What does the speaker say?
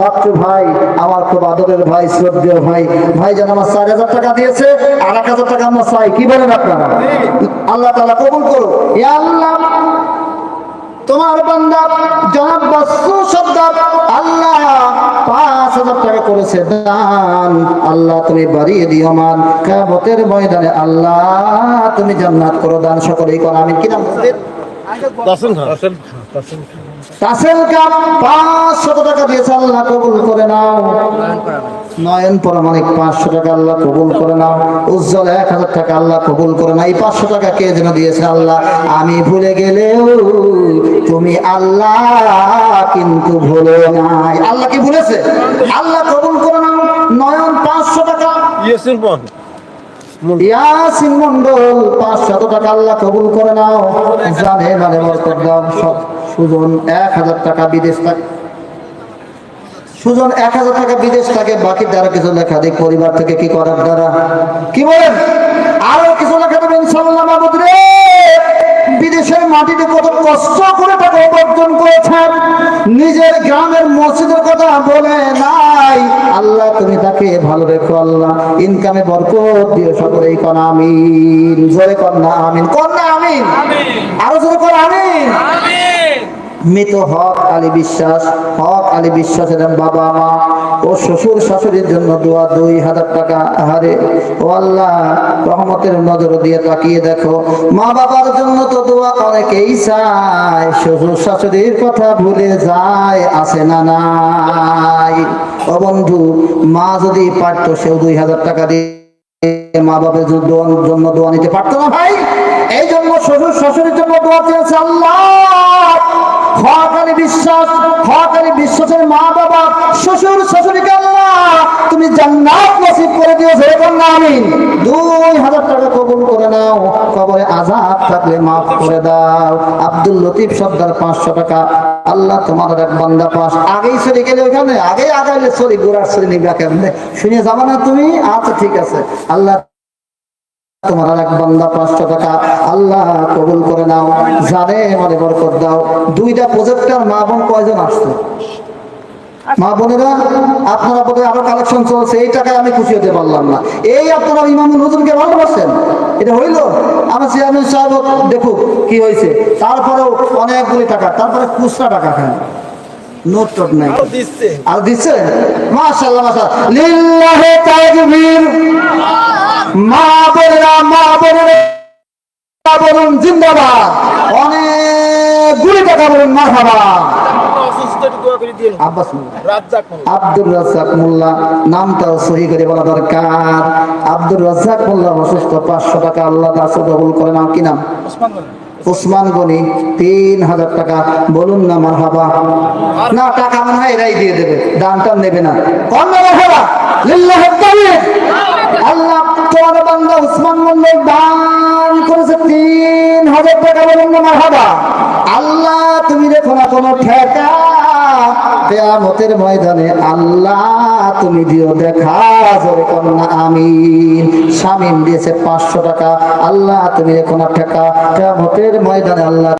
বাচ্চু ভাই আমার খুব আদরের ভাই, শ্রদ্ধেয় ভাই, ভাইজান আমার 4,000 টাকা দিয়েছে, আর 1,000 টাকা আমরা চাই। কি বলেন আপনারা? আল্লাহ তাআলা কবুল করো। ইয়া আল্লাহ, তোমার বান্দা জনাব বাচ্চু সর্দার আল্লাহ 5,000 টাকা করেছে দান। আল্লাহ তুমি বাড়িয়ে দিও মান, কিয়ামতের ময়দানে আল্লাহ তুমি জান্নাত করো দান। সকলেই কোন আমিন। কি নাম? তাসেল কাপ 500 টাকা দিয়েছে, আল্লাহ কবুল করে নাও। নয়ন পরামানিক 500 টাকা আল্লাহ কবুল করে নাও। উজ্জ্বল 1,000 টাকা আল্লাহ কবুল করে নাও। এই 500 টাকা কে যেন দিয়েছে আল্লাহ আমি ভুলে গেলেও তুমি আল্লাহ কিন্তু ভুলো নাই। আল্লাহ কি ভুলেছে? আল্লাহ কবুল করে নাও। নয়ন 500 টাকা, ইয়াসিন মন্ডল 500 টাকা আল্লাহ কবুল করে নাও। জানে মানে বরকত দাও। সব সুজন 1,000 টাকা বিদেশ থাকে, সুজন 1,000 টাকা বিদেশ থাকে, বাকি দ্বারা কিছু লেখা দিক পরিবার থেকে কি করার দ্বারা। কি বলেন? আরো কিছু লেখা দেবেন ইনশাআল্লাহ। মাহমুদ রে, বিদেশের মাটিতে কত কষ্ট করে টাকা উপার্জন করেছেন, নিজের গ্রামের মসজিদের কথা বলে নাই। আল্লাহ তুমি তাকে ভালো রেখো, আল্লাহ ইনকামে বরকত দিও। সকলেই কোন আমিন। জোরে কোন না আমিন, কোন না আমিন, আরো জোরে কোন আমিন। মৃত হক আলী বিশ্বাস, হক আলী বিশ্বাসের বাবা মা ও শ্বশুর শাশুড়ির জন্য দোয়া 2,000 টাকা। আহারে ও আল্লাহ, রহমতের নজর দিয়ে তাকিয়ে দেখো। মা বাবার জন্য তো দোয়া অনেকেই চায়, শ্বশুর শাশুড়ির কথা ভুলে যায়, আছে না নাই? ও বন্ধু, মা যদি পারতো সেও 2,000 টাকা দিয়ে মা বাবার জন্য দোয়া নিতে পারতো না ভাই? এই জন্য শ্বশুর শাশুড়ির জন্য দোয়া চেয়েছে আল্লাহ। হক আলী বিশ্বাস, হক আলী বিশ্বাসের মা বাবা শ্বশুর শাশুড়িকে আল্লাহ তুমি জান্নাত নসিব করে দিও। যেরকম না আমিন। 2,000 টাকা কবুল করে নাও। কবরে আযাব থাকলে মাফ করে দাও। আব্দুল লতিফ সর্দার 500 টাকা। আল্লাহ তোমার এক বান্দা পাস আগেই চলে গেলে, ওইখানে আগেই আগাইলে চলি গোড়ার চলে নিবা কেমনে? শুনে যাবা না তুমি? আচ্ছা ঠিক আছে। আল্লাহ তোমার এক বান্দা 500 টাকা আল্লাহ কবুল করে নাও। জানে মানে বরকত দাও। 2টা প্রজেক্টর মা বোন কয়জন আসছে? মা বোনেরা আপনারা বোধহয় আরো কালেকশন চলছে, এই টাকায় আমি খুশি হতে পারলাম না। এই আপনারা ইমামুল হুজুরকে ভালোবাসেন, এটা হইল? আমার চেয়ারম্যান সাহেব দেখুক কি হয়েছে। তারপরেও অনেকগুলি টাকা, তারপরে খুচরা টাকা খান, নোট টোট নাই, আর দিচ্ছে। মাশাআল্লাহ মাশাআল্লাহ, লিল্লাহি তাকবীর। মা বোনেরা, মা বোনেরা বলুন জিন্দাবাদ। অনেকগুলি টাকা বলুন মারহাবা। আব্দুর রাজ্জাক মোল্লা, নামটাও সহি করে বলা দরকার। আব্দুর রাজ্জাক মোল্লা অসুস্থ, 500 টাকা আল্লাহ তাআলা কবুল করে নাও। কি নাম? ওসমান গনি 3,000 টাকা। বলুন না মারহাবা। না, টাকা মনে হয় এরাই দিয়ে দেবে, দানটা নেবে না। কোন মারহাবা? লিল্লাহি তাকবীর। আল্লাহ তোমার বান্দা ওসমান মোল্লা দান করেছে 3,000 টাকা। বলুন না মারহাবা। আল্লাহ তুমি দেখো না কোনো ঠেকা, কিয়ামতের ময়দানে আল্লাহ তুমি দিও দেখা। জোরে কোন না আমিন। শামীম দিয়েছে 500 টাকা। আল্লাহ তুমি দেখো না ঠেকা, কিয়ামতের ময়দানে আল্লাহ